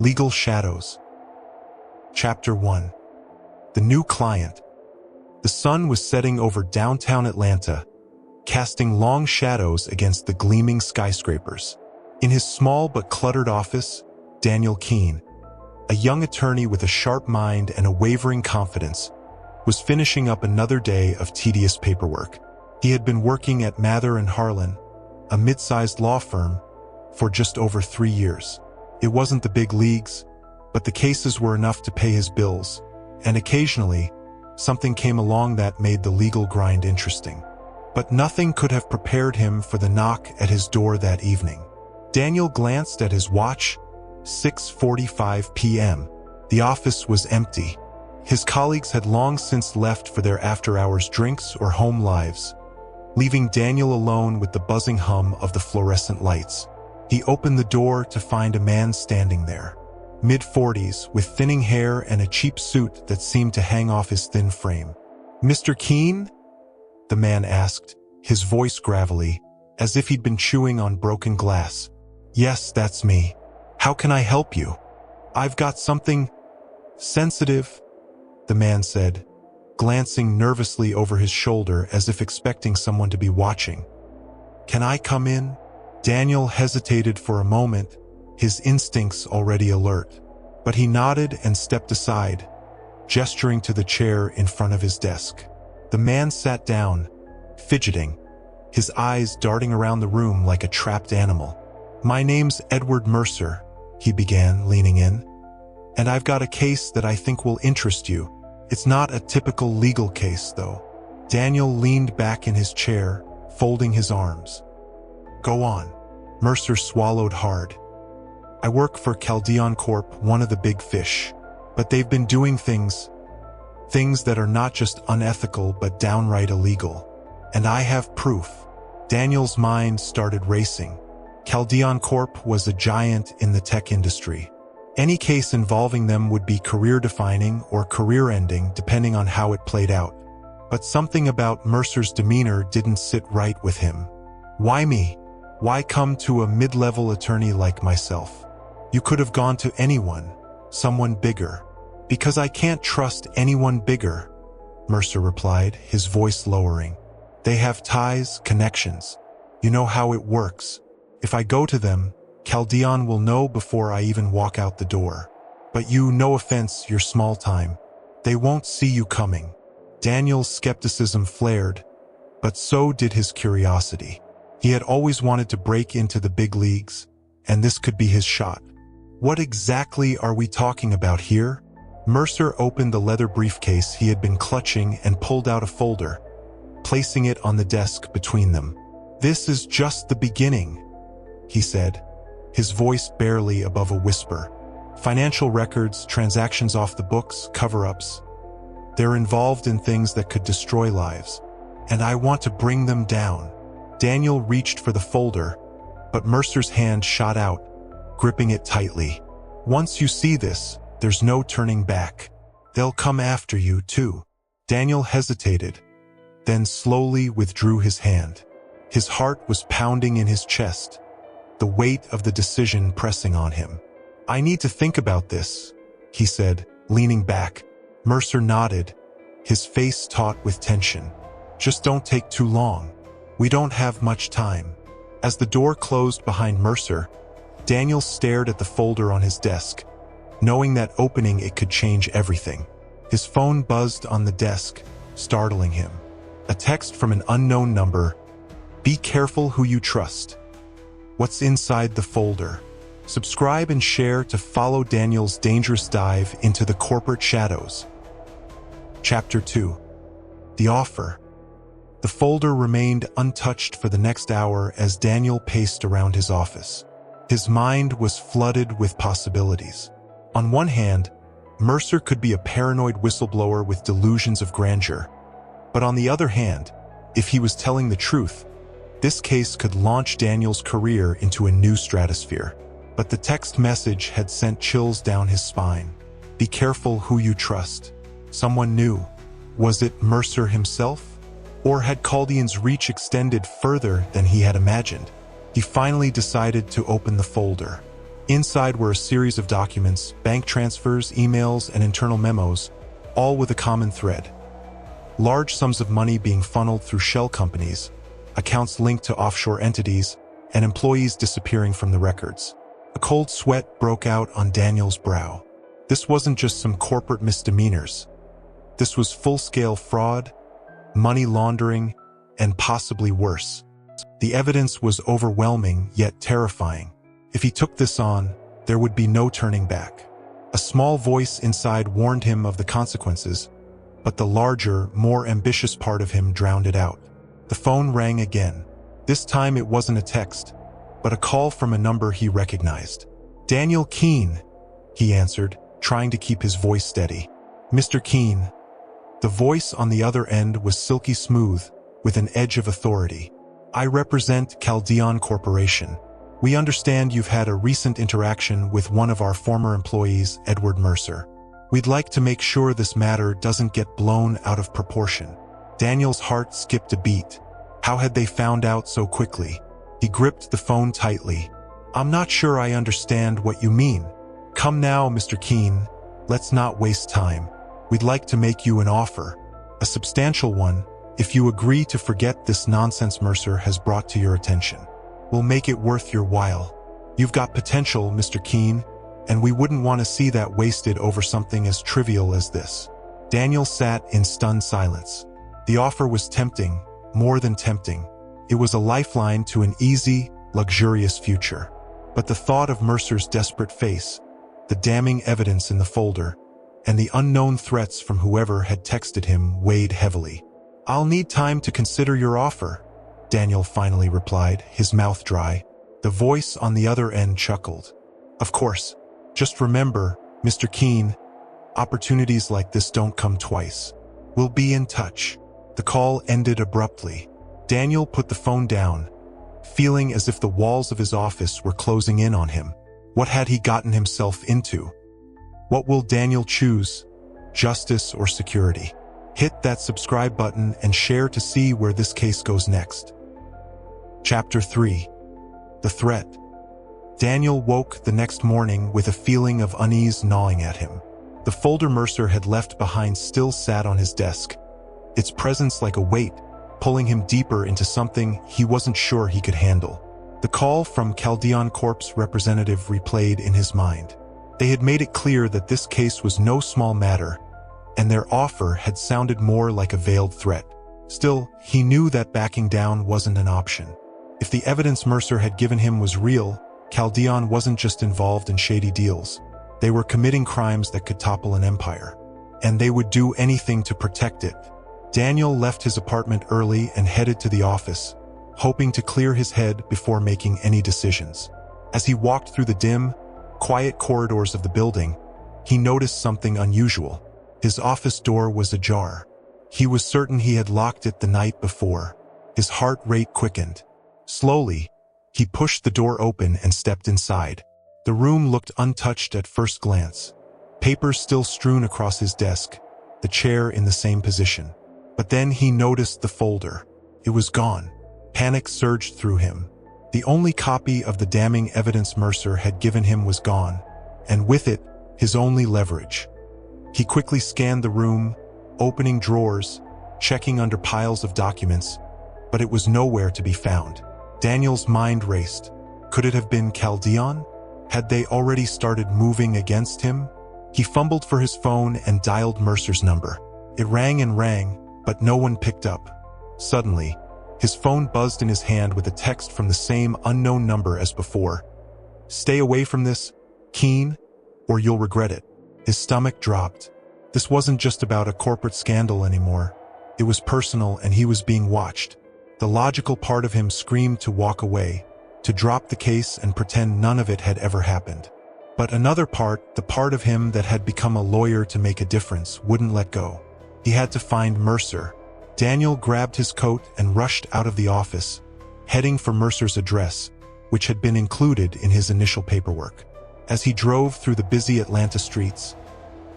Legal Shadows. Chapter 1. The New Client. The sun was setting over downtown Atlanta, casting long shadows against the gleaming skyscrapers. In his small but cluttered office, Daniel Keene, a young attorney with a sharp mind and a wavering confidence, was finishing up another day of tedious paperwork. He had been working at Mather & Harlan, a mid-sized law firm, for just over 3 years. It wasn't the big leagues, but the cases were enough to pay his bills, and occasionally, something came along that made the legal grind interesting. But nothing could have prepared him for the knock at his door that evening. Daniel glanced at his watch. 6:45 p.m. The office was empty. His colleagues had long since left for their after-hours drinks or home lives, leaving Daniel alone with the buzzing hum of the fluorescent lights. He opened the door to find a man standing there, mid-40s, with thinning hair and a cheap suit that seemed to hang off his thin frame. "Mr. Keene?" the man asked, his voice gravelly, as if he'd been chewing on broken glass. "Yes, that's me. How can I help you?" "I've got something sensitive," the man said, glancing nervously over his shoulder as if expecting someone to be watching. "Can I come in?" Daniel hesitated for a moment, his instincts already alert. But he nodded and stepped aside, gesturing to the chair in front of his desk. The man sat down, fidgeting, his eyes darting around the room like a trapped animal. "My name's Edward Mercer," he began, leaning in, "and I've got a case that I think will interest you. It's not a typical legal case, though." Daniel leaned back in his chair, folding his arms. "Go on." Mercer swallowed hard. "I work for Caldeon Corp, one of the big fish, but they've been doing things that are not just unethical but downright illegal. And I have proof." Daniel's mind started racing. Caldeon Corp was a giant in the tech industry. Any case involving them would be career-defining or career-ending depending on how it played out. But something about Mercer's demeanor didn't sit right with him. "Why me? Why come to a mid-level attorney like myself? You could have gone to anyone, someone bigger." "Because I can't trust anyone bigger," Mercer replied, his voice lowering. "They have ties, connections. You know how it works. If I go to them, Caldeon will know before I even walk out the door. But you, no offense, you're small time. They won't see you coming." Daniel's skepticism flared, but so did his curiosity. He had always wanted to break into the big leagues, and this could be his shot. "What exactly are we talking about here?" Mercer opened the leather briefcase he had been clutching and pulled out a folder, placing it on the desk between them. "This is just the beginning," he said, his voice barely above a whisper. "Financial records, transactions off the books, cover-ups. They're involved in things that could destroy lives, and I want to bring them down." Daniel reached for the folder, but Mercer's hand shot out, gripping it tightly. "Once you see this, there's no turning back. They'll come after you, too." Daniel hesitated, then slowly withdrew his hand. His heart was pounding in his chest, the weight of the decision pressing on him. "I need to think about this," he said, leaning back. Mercer nodded, his face taut with tension. "Just don't take too long. We don't have much time." As the door closed behind Mercer, Daniel stared at the folder on his desk, knowing that opening it could change everything. His phone buzzed on the desk, startling him. A text from an unknown number. "Be careful who you trust." What's inside the folder? Subscribe and share to follow Daniel's dangerous dive into the corporate shadows. Chapter 2. The Offer. The folder remained untouched for the next hour as Daniel paced around his office. His mind was flooded with possibilities. On one hand, Mercer could be a paranoid whistleblower with delusions of grandeur. But on the other hand, if he was telling the truth, this case could launch Daniel's career into a new stratosphere. But the text message had sent chills down his spine. "Be careful who you trust." Someone new. Was it Mercer himself? Or had Caldeon's reach extended further than he had imagined? He finally decided to open the folder. Inside were a series of documents, bank transfers, emails, and internal memos, all with a common thread. Large sums of money being funneled through shell companies, accounts linked to offshore entities, and employees disappearing from the records. A cold sweat broke out on Daniel's brow. This wasn't just some corporate misdemeanors. This was full-scale fraud, money laundering, and possibly worse. The evidence was overwhelming yet terrifying. If he took this on, there would be no turning back. A small voice inside warned him of the consequences, but the larger, more ambitious part of him drowned it out. The phone rang again. This time it wasn't a text, but a call from a number he recognized. "Daniel Keene," he answered, trying to keep his voice steady. "Mr. Keene." The voice on the other end was silky smooth, with an edge of authority. "I represent Caldeon Corporation. We understand you've had a recent interaction with one of our former employees, Edward Mercer. We'd like to make sure this matter doesn't get blown out of proportion." Daniel's heart skipped a beat. How had they found out so quickly? He gripped the phone tightly. "I'm not sure I understand what you mean." "Come now, Mr. Keene. Let's not waste time. We'd like to make you an offer. A substantial one, if you agree to forget this nonsense Mercer has brought to your attention. We'll make it worth your while. You've got potential, Mr. Keene, and we wouldn't want to see that wasted over something as trivial as this." Daniel sat in stunned silence. The offer was tempting, more than tempting. It was a lifeline to an easy, luxurious future. But the thought of Mercer's desperate face, the damning evidence in the folder, and the unknown threats from whoever had texted him weighed heavily. "I'll need time to consider your offer," Daniel finally replied, his mouth dry. The voice on the other end chuckled. "Of course. Just remember, Mr. Keene, opportunities like this don't come twice. We'll be in touch." The call ended abruptly. Daniel put the phone down, feeling as if the walls of his office were closing in on him. What had he gotten himself into? What will Daniel choose? Justice or security? Hit that subscribe button and share to see where this case goes next. Chapter 3. The Threat. Daniel woke the next morning with a feeling of unease gnawing at him. The folder Mercer had left behind still sat on his desk, its presence like a weight, pulling him deeper into something he wasn't sure he could handle. The call from Caldeon Corp's representative replayed in his mind. They had made it clear that this case was no small matter, and their offer had sounded more like a veiled threat. Still, he knew that backing down wasn't an option. If the evidence Mercer had given him was real, Caldeon wasn't just involved in shady deals. They were committing crimes that could topple an empire, and they would do anything to protect it. Daniel left his apartment early and headed to the office, hoping to clear his head before making any decisions. As he walked through the dim, quiet corridors of the building, he noticed something unusual. His office door was ajar. He was certain he had locked it the night before. His heart rate quickened. Slowly, he pushed the door open and stepped inside. The room looked untouched at first glance. Papers still strewn across his desk, the chair in the same position. But then he noticed the folder. It was gone. Panic surged through him. The only copy of the damning evidence Mercer had given him was gone, and with it, his only leverage. He quickly scanned the room, opening drawers, checking under piles of documents, but it was nowhere to be found. Daniel's mind raced. Could it have been Caldeon? Had they already started moving against him? He fumbled for his phone and dialed Mercer's number. It rang and rang, but no one picked up. Suddenly, his phone buzzed in his hand with a text from the same unknown number as before. "Stay away from this, Keene, or you'll regret it." His stomach dropped. This wasn't just about a corporate scandal anymore. It was personal, and he was being watched. The logical part of him screamed to walk away, to drop the case and pretend none of it had ever happened. But another part, the part of him that had become a lawyer to make a difference, wouldn't let go. He had to find Mercer. Daniel grabbed his coat and rushed out of the office, heading for Mercer's address, which had been included in his initial paperwork. As he drove through the busy Atlanta streets,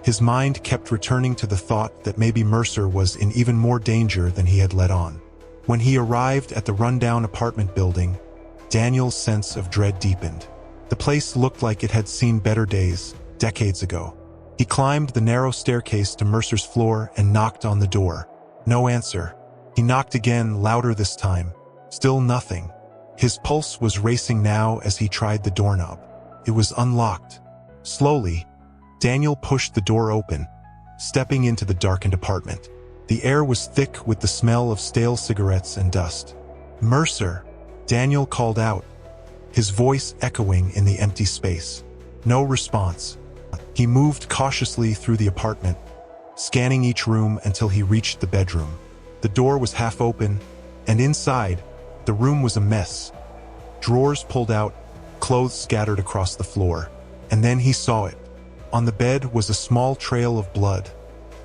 his mind kept returning to the thought that maybe Mercer was in even more danger than he had let on. When he arrived at the rundown apartment building, Daniel's sense of dread deepened. The place looked like it had seen better days, decades ago. He climbed the narrow staircase to Mercer's floor and knocked on the door. No answer. He knocked again, louder this time. Still nothing. His pulse was racing now as he tried the doorknob. It was unlocked. Slowly, Daniel pushed the door open, stepping into the darkened apartment. The air was thick with the smell of stale cigarettes and dust. "Mercer," Daniel called out, his voice echoing in the empty space. No response. He moved cautiously through the apartment, scanning each room until he reached the bedroom. The door was half open, and inside, the room was a mess. Drawers pulled out, clothes scattered across the floor. And then he saw it. On the bed was a small trail of blood,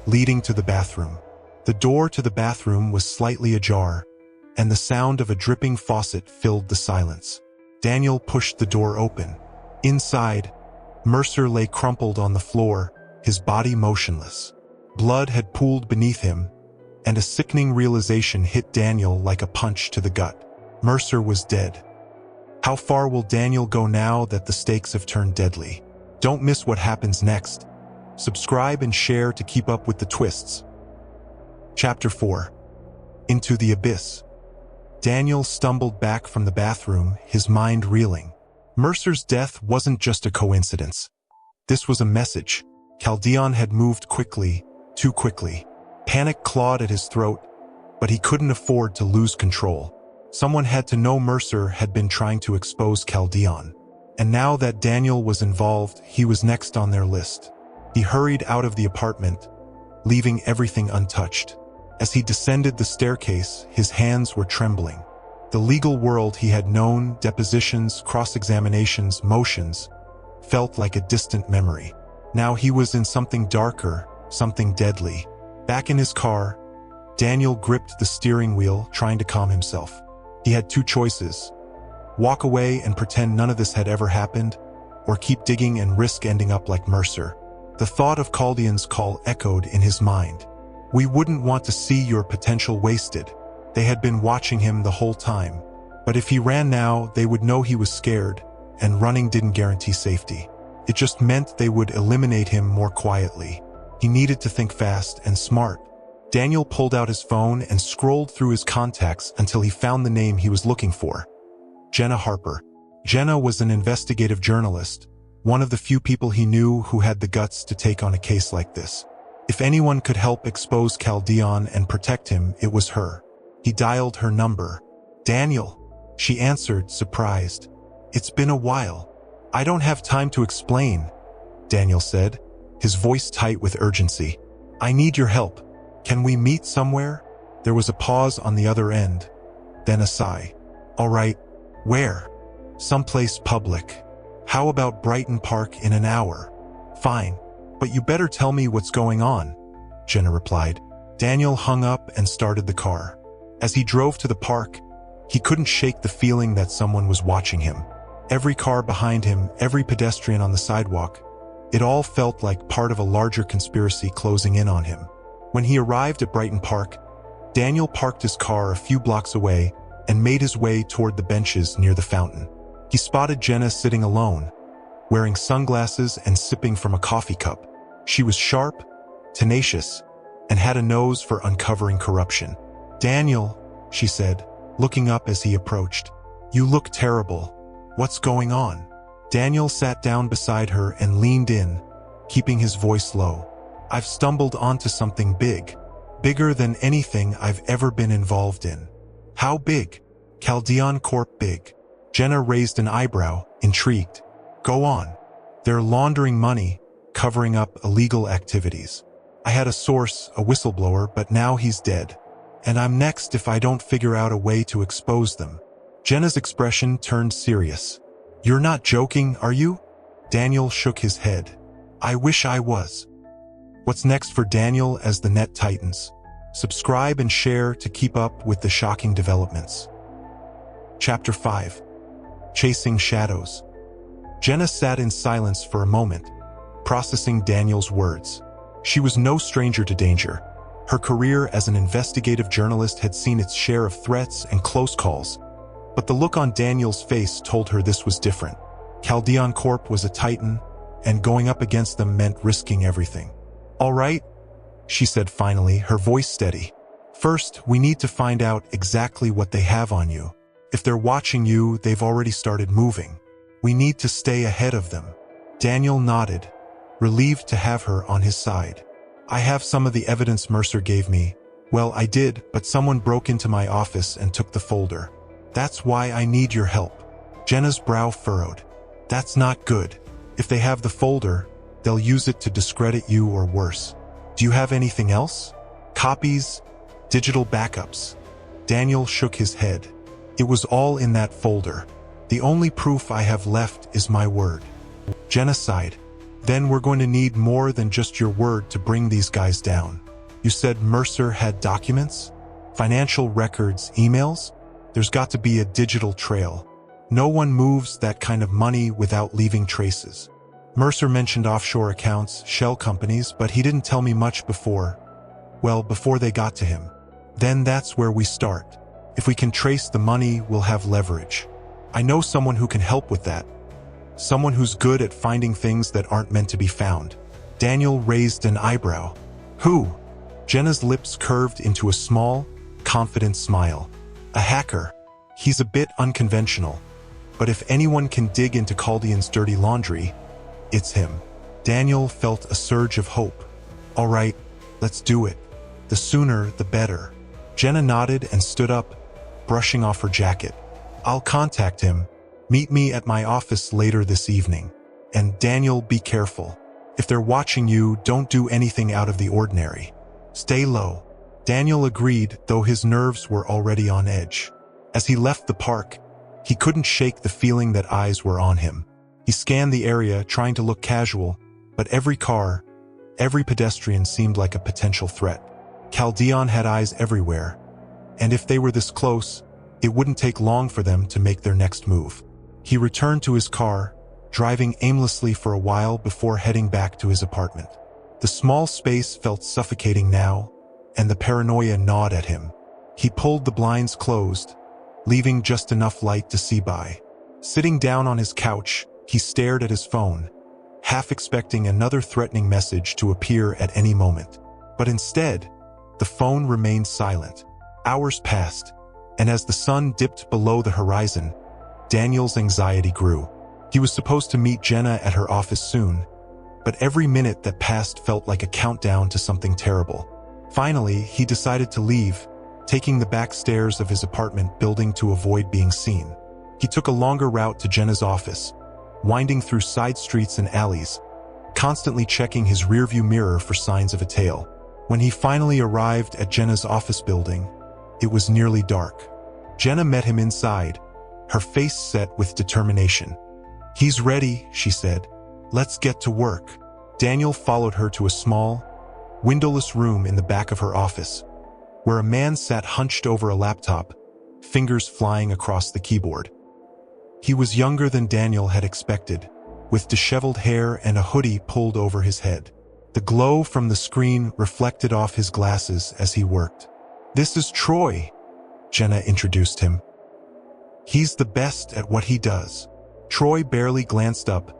leading to the bathroom. The door to the bathroom was slightly ajar, and the sound of a dripping faucet filled the silence. Daniel pushed the door open. Inside, Mercer lay crumpled on the floor, his body motionless. Blood had pooled beneath him, and a sickening realization hit Daniel like a punch to the gut. Mercer was dead. How far will Daniel go now that the stakes have turned deadly? Don't miss what happens next. Subscribe and share to keep up with the twists. Chapter 4. Into the Abyss. Daniel stumbled back from the bathroom, his mind reeling. Mercer's death wasn't just a coincidence. This was a message. Caldeon had moved quickly, too quickly. Panic clawed at his throat, but he couldn't afford to lose control. Someone had to know Mercer had been trying to expose Caldeon. And now that Daniel was involved, he was next on their list. He hurried out of the apartment, leaving everything untouched. As he descended the staircase, his hands were trembling. The legal world he had known, depositions, cross-examinations, motions, felt like a distant memory. Now he was in something darker, something deadly. Back in his car, Daniel gripped the steering wheel, trying to calm himself. He had two choices: walk away and pretend none of this had ever happened, or keep digging and risk ending up like Mercer. The thought of Caldeon's call echoed in his mind. "We wouldn't want to see your potential wasted." They had been watching him the whole time. But if he ran now, they would know he was scared, and running didn't guarantee safety. It just meant they would eliminate him more quietly. He needed to think fast and smart. Daniel pulled out his phone and scrolled through his contacts until he found the name he was looking for. Jenna Harper. Jenna was an investigative journalist, one of the few people he knew who had the guts to take on a case like this. If anyone could help expose Caldeon and protect him, it was her. He dialed her number. "Daniel," she answered, surprised. "It's been a while." "I don't have time to explain," Daniel said, his voice tight with urgency. "I need your help. Can we meet somewhere?" There was a pause on the other end, then a sigh. "All right, where?" "Someplace public. How about Brighton Park in an hour?" "Fine, but you better tell me what's going on," Jenna replied. Daniel hung up and started the car. As he drove to the park, he couldn't shake the feeling that someone was watching him. Every car behind him, every pedestrian on the sidewalk, it all felt like part of a larger conspiracy closing in on him. When he arrived at Brighton Park, Daniel parked his car a few blocks away and made his way toward the benches near the fountain. He spotted Jenna sitting alone, wearing sunglasses and sipping from a coffee cup. She was sharp, tenacious, and had a nose for uncovering corruption. "Daniel," she said, looking up as he approached. "You look terrible. What's going on?" Daniel sat down beside her and leaned in, keeping his voice low. "I've stumbled onto something big. Bigger than anything I've ever been involved in." "How big?" "Caldeon Corp big." Jenna raised an eyebrow, intrigued. "Go on." "They're laundering money, covering up illegal activities. I had a source, a whistleblower, but now he's dead. And I'm next if I don't figure out a way to expose them." Jenna's expression turned serious. "You're not joking, are you?" Daniel shook his head. "I wish I was." What's next for Daniel as the net tightens? Subscribe and share to keep up with the shocking developments. Chapter 5. Chasing Shadows. Jenna sat in silence for a moment, processing Daniel's words. She was no stranger to danger. Her career as an investigative journalist had seen its share of threats and close calls, but the look on Daniel's face told her this was different. Caldeon Corp was a titan, and going up against them meant risking everything. "All right," she said finally, her voice steady. "First, we need to find out exactly what they have on you. If they're watching you, they've already started moving. We need to stay ahead of them." Daniel nodded, relieved to have her on his side. "I have some of the evidence Mercer gave me." "Well, I did, but someone broke into my office and took the folder. That's why I need your help." Jenna's brow furrowed. "That's not good. If they have the folder, they'll use it to discredit you or worse. Do you have anything else? Copies? Digital backups?" Daniel shook his head. "It was all in that folder. The only proof I have left is my word." Jenna sighed. "Then we're going to need more than just your word to bring these guys down. You said Mercer had documents? Financial records, emails? There's got to be a digital trail. No one moves that kind of money without leaving traces." Mercer mentioned offshore accounts, shell companies, but he didn't tell me much before they got to him. "Then that's where we start. If we can trace the money, we'll have leverage. I know someone who can help with that. Someone who's good at finding things that aren't meant to be found." Daniel raised an eyebrow. "Who?" Jenna's lips curved into a small, confident smile. "A hacker. He's a bit unconventional. But if anyone can dig into Caldeon's dirty laundry, it's him." Daniel felt a surge of hope. "All right, let's do it. The sooner, the better." Jenna nodded and stood up, brushing off her jacket. "I'll contact him. Meet me at my office later this evening. And Daniel, be careful. If they're watching you, don't do anything out of the ordinary. Stay low." Daniel agreed, though his nerves were already on edge. As he left the park, he couldn't shake the feeling that eyes were on him. He scanned the area, trying to look casual, but every car, every pedestrian seemed like a potential threat. Caldeon had eyes everywhere, and if they were this close, it wouldn't take long for them to make their next move. He returned to his car, driving aimlessly for a while before heading back to his apartment. The small space felt suffocating now, and the paranoia gnawed at him. He pulled the blinds closed, leaving just enough light to see by. Sitting down on his couch, he stared at his phone, half expecting another threatening message to appear at any moment. But instead, the phone remained silent. Hours passed, and as the sun dipped below the horizon, Daniel's anxiety grew. He was supposed to meet Jenna at her office soon, but every minute that passed felt like a countdown to something terrible. Finally, he decided to leave, taking the back stairs of his apartment building to avoid being seen. He took a longer route to Jenna's office, winding through side streets and alleys, constantly checking his rearview mirror for signs of a tail. When he finally arrived at Jenna's office building, it was nearly dark. Jenna met him inside, her face set with determination. "He's ready," she said. "Let's get to work." Daniel followed her to a small, windowless room in the back of her office, where a man sat hunched over a laptop, fingers flying across the keyboard. He was younger than Daniel had expected, with disheveled hair and a hoodie pulled over his head. The glow from the screen reflected off his glasses as he worked. "This is Troy," Jenna introduced him. "He's the best at what he does." Troy barely glanced up,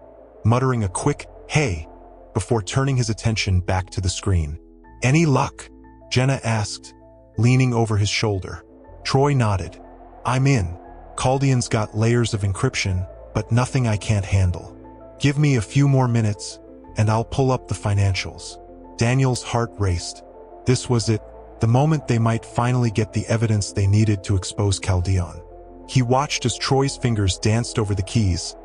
muttering a quick, "Hey," before turning his attention back to the screen. "Any luck?" Jenna asked, leaning over his shoulder. Troy nodded. "I'm in. Caldeon's got layers of encryption, but nothing I can't handle. Give me a few more minutes, and I'll pull up the financials." Daniel's heart raced. This was it, the moment they might finally get the evidence they needed to expose Caldeon. He watched as Troy's fingers danced over the keys,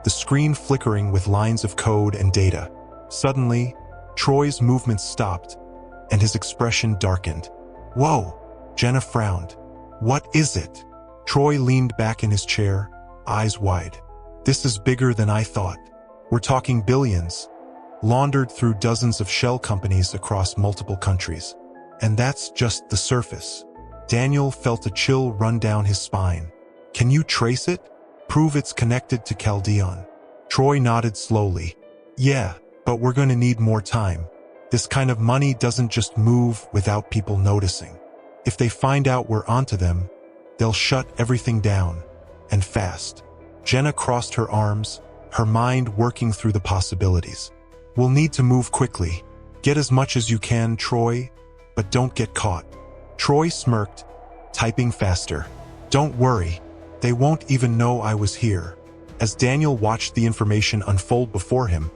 the screen flickering with lines of code and data. Suddenly, Troy's movements stopped, and his expression darkened. "Whoa!" Jenna frowned. "What is it?" Troy leaned back in his chair, eyes wide. "This is bigger than I thought. We're talking billions, laundered through dozens of shell companies across multiple countries. And that's just the surface." Daniel felt a chill run down his spine. "Can you trace it? Prove it's connected to Caldeon?" Troy nodded slowly. "Yeah, but we're going to need more time. This kind of money doesn't just move without people noticing. If they find out we're onto them, they'll shut everything down, and fast." Jenna crossed her arms, her mind working through the possibilities. We'll need to move quickly. Get as much as you can, Troy, but don't get caught. Troy smirked, typing faster. Don't worry, they won't even know I was here. As Daniel watched the information unfold before him,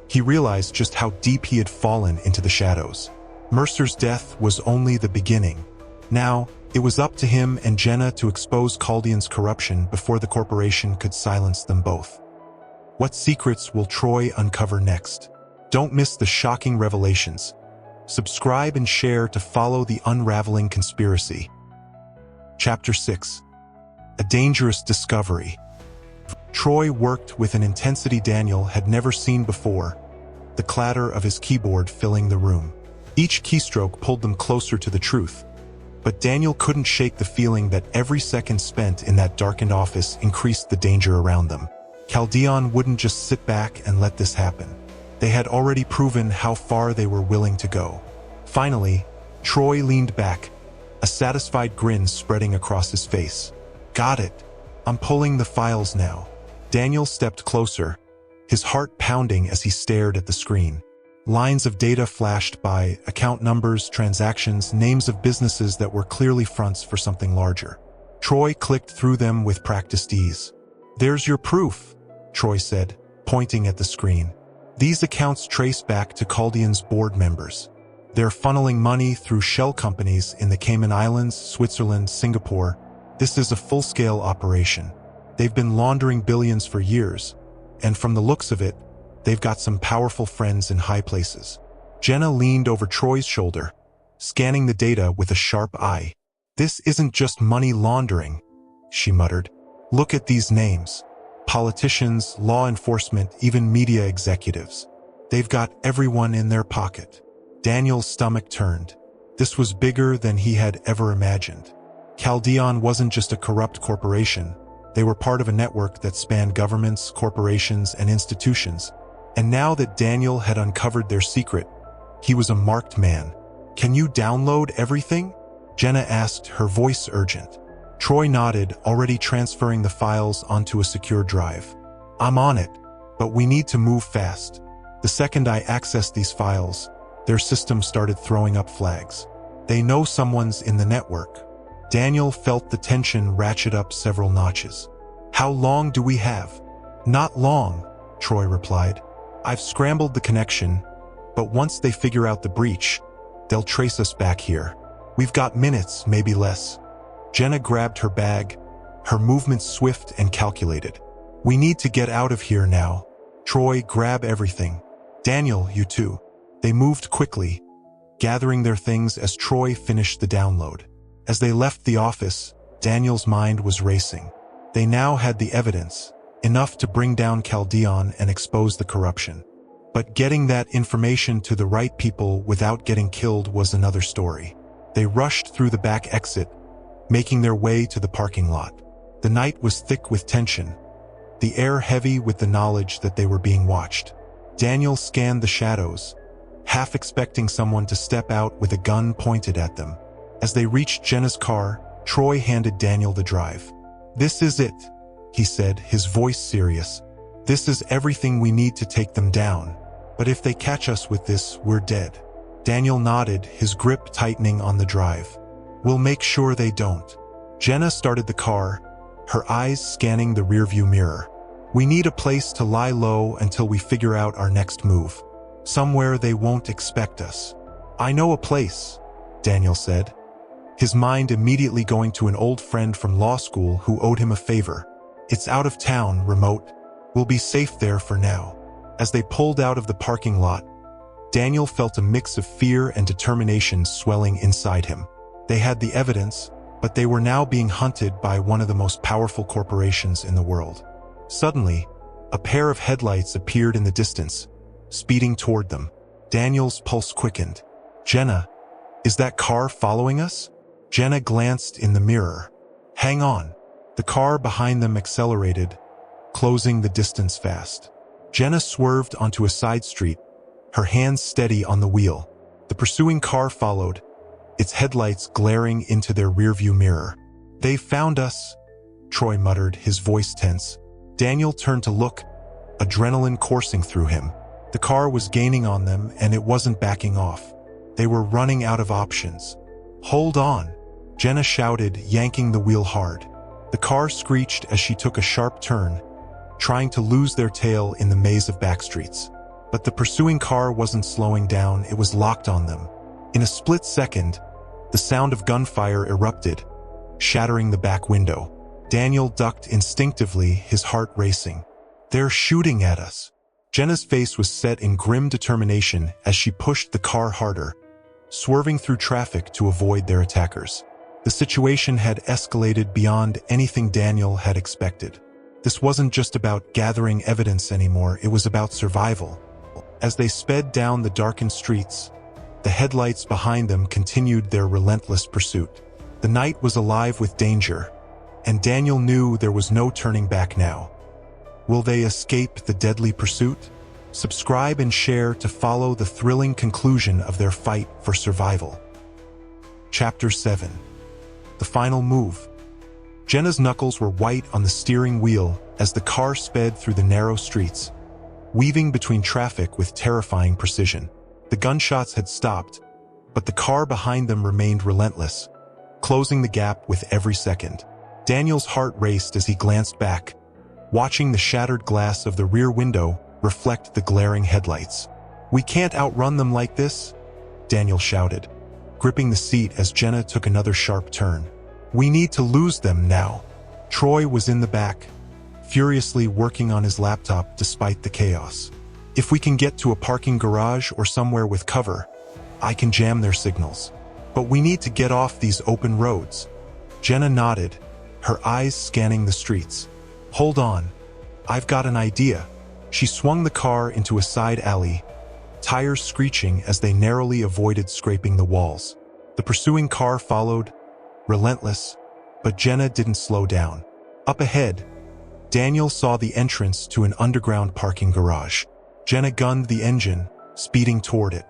he realized just how deep he had fallen into the shadows. Mercer's death was only the beginning. Now, it was up to him and Jenna to expose Caldeon's corruption before the corporation could silence them both. What secrets will Troy uncover next? Don't miss the shocking revelations. Subscribe and share to follow the unraveling conspiracy. Chapter 6. A dangerous discovery. Troy worked with an intensity Daniel had never seen before, the clatter of his keyboard filling the room. Each keystroke pulled them closer to the truth, but Daniel couldn't shake the feeling that every second spent in that darkened office increased the danger around them. Caldeon wouldn't just sit back and let this happen. They had already proven how far they were willing to go. Finally, Troy leaned back, a satisfied grin spreading across his face. Got it. I'm pulling the files now. Daniel stepped closer, his heart pounding as he stared at the screen. Lines of data flashed by, account numbers, transactions, names of businesses that were clearly fronts for something larger. Troy clicked through them with practiced ease. There's your proof, Troy said, pointing at the screen. These accounts trace back to Caldeon's board members. They're funneling money through shell companies in the Cayman Islands, Switzerland, Singapore. This is a full-scale operation. They've been laundering billions for years, and from the looks of it, they've got some powerful friends in high places. Jenna leaned over Troy's shoulder, scanning the data with a sharp eye. This isn't just money laundering, she muttered. Look at these names. Politicians, law enforcement, even media executives. They've got everyone in their pocket. Daniel's stomach turned. This was bigger than he had ever imagined. Caldeon wasn't just a corrupt corporation. They were part of a network that spanned governments, corporations, and institutions. And now that Daniel had uncovered their secret, he was a marked man. Can you download everything? Jenna asked, her voice urgent. Troy nodded, already transferring the files onto a secure drive. I'm on it, but we need to move fast. The second I accessed these files, their system started throwing up flags. They know someone's in the network. Daniel felt the tension ratchet up several notches. How long do we have? Not long, Troy replied. I've scrambled the connection, but once they figure out the breach, they'll trace us back here. We've got minutes, maybe less. Jenna grabbed her bag, her movements swift and calculated. We need to get out of here now. Troy, grab everything. Daniel, you too. They moved quickly, gathering their things as Troy finished the download. As they left the office, Daniel's mind was racing. They now had the evidence, enough to bring down Caldeon and expose the corruption. But getting that information to the right people without getting killed was another story. They rushed through the back exit, making their way to the parking lot. The night was thick with tension, the air heavy with the knowledge that they were being watched. Daniel scanned the shadows, half expecting someone to step out with a gun pointed at them. As they reached Jenna's car, Troy handed Daniel the drive. This is it, he said, his voice serious. This is everything we need to take them down. But if they catch us with this, we're dead. Daniel nodded, his grip tightening on the drive. We'll make sure they don't. Jenna started the car, her eyes scanning the rearview mirror. We need a place to lie low until we figure out our next move. Somewhere they won't expect us. I know a place, Daniel said, his mind immediately going to an old friend from law school who owed him a favor. It's out of town, remote. We'll be safe there for now. As they pulled out of the parking lot, Daniel felt a mix of fear and determination swelling inside him. They had the evidence, but they were now being hunted by one of the most powerful corporations in the world. Suddenly, a pair of headlights appeared in the distance, speeding toward them. Daniel's pulse quickened. Jenna, is that car following us? Jenna glanced in the mirror. Hang on. The car behind them accelerated, closing the distance fast. Jenna swerved onto a side street, her hands steady on the wheel. The pursuing car followed, its headlights glaring into their rearview mirror. They found us, Troy muttered, his voice tense. Daniel turned to look, adrenaline coursing through him. The car was gaining on them and it wasn't backing off. They were running out of options. "Hold on," Jenna shouted, yanking the wheel hard. The car screeched as she took a sharp turn, trying to lose their tail in the maze of backstreets. But the pursuing car wasn't slowing down, it was locked on them. In a split second, the sound of gunfire erupted, shattering the back window. Daniel ducked instinctively, his heart racing. "They're shooting at us." Jenna's face was set in grim determination as she pushed the car harder, swerving through traffic to avoid their attackers. The situation had escalated beyond anything Daniel had expected. This wasn't just about gathering evidence anymore, it was about survival. As they sped down the darkened streets, the headlights behind them continued their relentless pursuit. The night was alive with danger, and Daniel knew there was no turning back now. Will they escape the deadly pursuit? Subscribe and share to follow the thrilling conclusion of their fight for survival. Chapter 7. The Final Move. Jenna's knuckles were white on the steering wheel as the car sped through the narrow streets, weaving between traffic with terrifying precision. The gunshots had stopped, but the car behind them remained relentless, closing the gap with every second. Daniel's heart raced as he glanced back, watching the shattered glass of the rear window reflect the glaring headlights. "We can't outrun them like this," Daniel shouted, gripping the seat as Jenna took another sharp turn. "We need to lose them now." Troy was in the back, furiously working on his laptop despite the chaos. "If we can get to a parking garage or somewhere with cover, I can jam their signals. But we need to get off these open roads." Jenna nodded, her eyes scanning the streets. "Hold on, I've got an idea." She swung the car into a side alley, tires screeching as they narrowly avoided scraping the walls. The pursuing car followed, relentless, but Jenna didn't slow down. Up ahead, Daniel saw the entrance to an underground parking garage. Jenna gunned the engine, speeding toward it.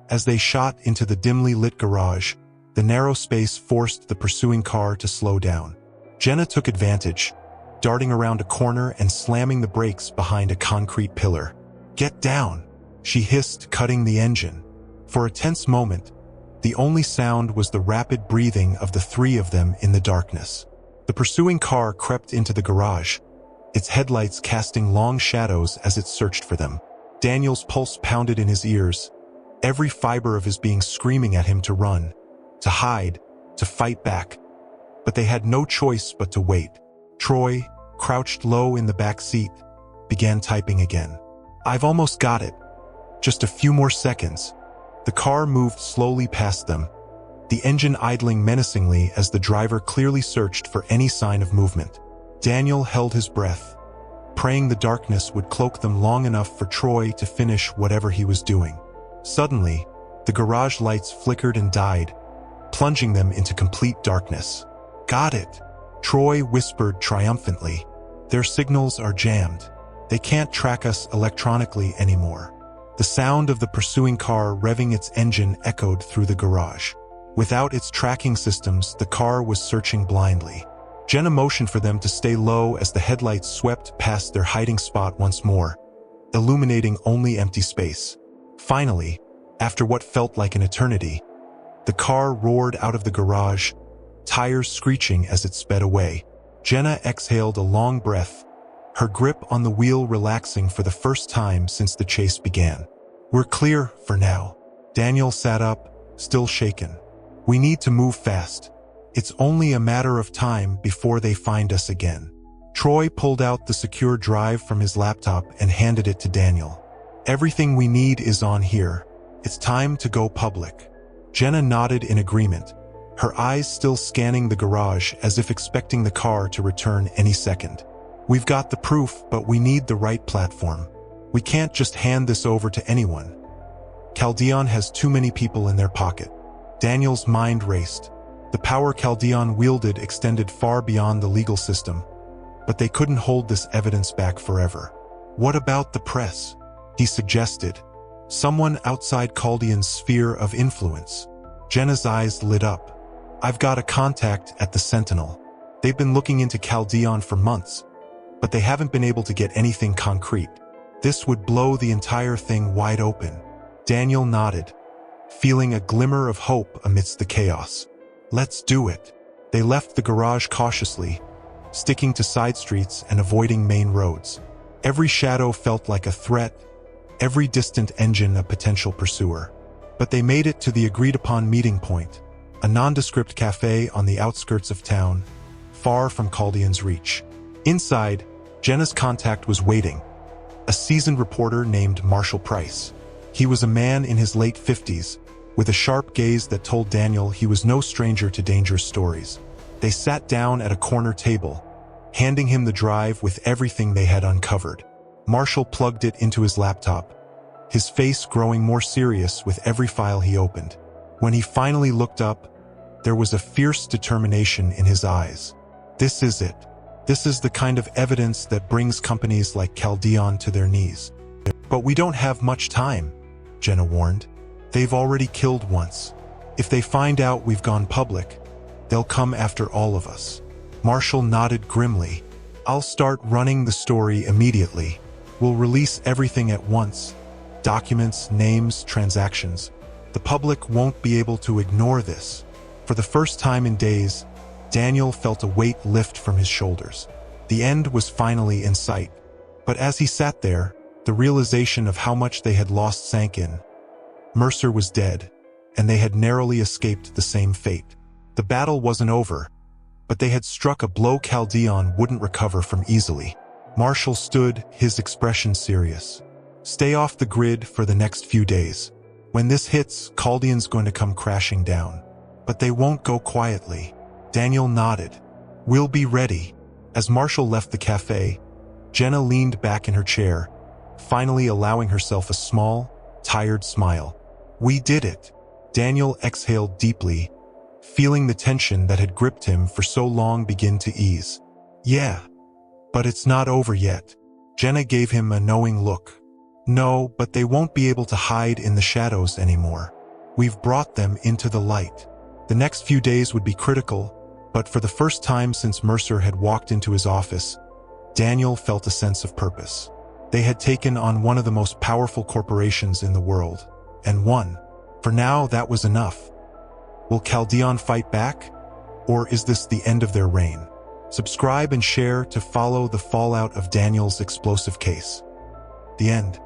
As they shot into the dimly lit garage, the narrow space forced the pursuing car to slow down. Jenna took advantage, darting around a corner and slamming the brakes behind a concrete pillar. "Get down," she hissed, cutting the engine. For a tense moment, the only sound was the rapid breathing of the three of them in the darkness. The pursuing car crept into the garage, its headlights casting long shadows as it searched for them. Daniel's pulse pounded in his ears, every fiber of his being screaming at him to run, to hide, to fight back. But they had no choice but to wait. Troy, crouched low in the back seat, began typing again. "I've almost got it. Just a few more seconds." The car moved slowly past them, the engine idling menacingly as the driver clearly searched for any sign of movement. Daniel held his breath, praying the darkness would cloak them long enough for Troy to finish whatever he was doing. Suddenly, the garage lights flickered and died, plunging them into complete darkness. "Got it," Troy whispered triumphantly. "Their signals are jammed. They can't track us electronically anymore." The sound of the pursuing car revving its engine echoed through the garage. Without its tracking systems, the car was searching blindly. Jenna motioned for them to stay low as the headlights swept past their hiding spot once more, illuminating only empty space. Finally, after what felt like an eternity, the car roared out of the garage, tires screeching as it sped away. Jenna exhaled a long breath, her grip on the wheel relaxing for the first time since the chase began. "We're clear for now." Daniel sat up, still shaken. "We need to move fast. It's only a matter of time before they find us again." Troy pulled out the secure drive from his laptop and handed it to Daniel. "Everything we need is on here. It's time to go public." Jenna nodded in agreement, her eyes still scanning the garage as if expecting the car to return any second. "We've got the proof, but we need the right platform. We can't just hand this over to anyone. Caldeon has too many people in their pocket." Daniel's mind raced. The power Caldeon wielded extended far beyond the legal system, but they couldn't hold this evidence back forever. "What about the press?" he suggested. "Someone outside Caldeon's sphere of influence." Jenna's eyes lit up. "I've got a contact at the Sentinel. They've been looking into Caldeon for months, but they haven't been able to get anything concrete. This would blow the entire thing wide open. Daniel nodded, feeling a glimmer of hope amidst the chaos. Let's do it. They left the garage cautiously, sticking to side streets and avoiding main roads. Every shadow felt like a threat, every distant engine a potential pursuer. But they made it to the agreed-upon meeting point, a nondescript cafe on the outskirts of town, far from Caldeon's reach. Inside, Jenna's contact was waiting, a seasoned reporter named Marshall Price. He was a man in his late 50s, with a sharp gaze that told Daniel he was no stranger to dangerous stories. They sat down at a corner table, handing him the drive with everything they had uncovered. Marshall plugged it into his laptop, his face growing more serious with every file he opened. When he finally looked up, there was a fierce determination in his eyes. This is it. This is the kind of evidence that brings companies like Caldeon to their knees. But we don't have much time, Jenna warned. They've already killed once. If they find out we've gone public, they'll come after all of us. Marshall nodded grimly. I'll start running the story immediately. We'll release everything at once. Documents, names, transactions. The public won't be able to ignore this. For the first time in days, Daniel felt a weight lift from his shoulders. The end was finally in sight. But as he sat there, the realization of how much they had lost sank in. Mercer was dead, and they had narrowly escaped the same fate. The battle wasn't over, but they had struck a blow Caldeon wouldn't recover from easily. Marshall stood, his expression serious. Stay off the grid for the next few days. When this hits, Caldeon's going to come crashing down. But they won't go quietly. Daniel nodded. We'll be ready. As Marshall left the cafe, Jenna leaned back in her chair, finally allowing herself a small, tired smile. We did it. Daniel exhaled deeply, feeling the tension that had gripped him for so long begin to ease. Yeah, but it's not over yet. Jenna gave him a knowing look. No, but they won't be able to hide in the shadows anymore. We've brought them into the light. The next few days would be critical, but for the first time since Mercer had walked into his office, Daniel felt a sense of purpose. They had taken on one of the most powerful corporations in the world, and won. For now, that was enough. Will Caldeon fight back? Or is this the end of their reign? Subscribe and share to follow the fallout of Daniel's explosive case. The end.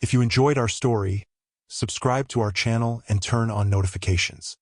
If you enjoyed our story, subscribe to our channel and turn on notifications.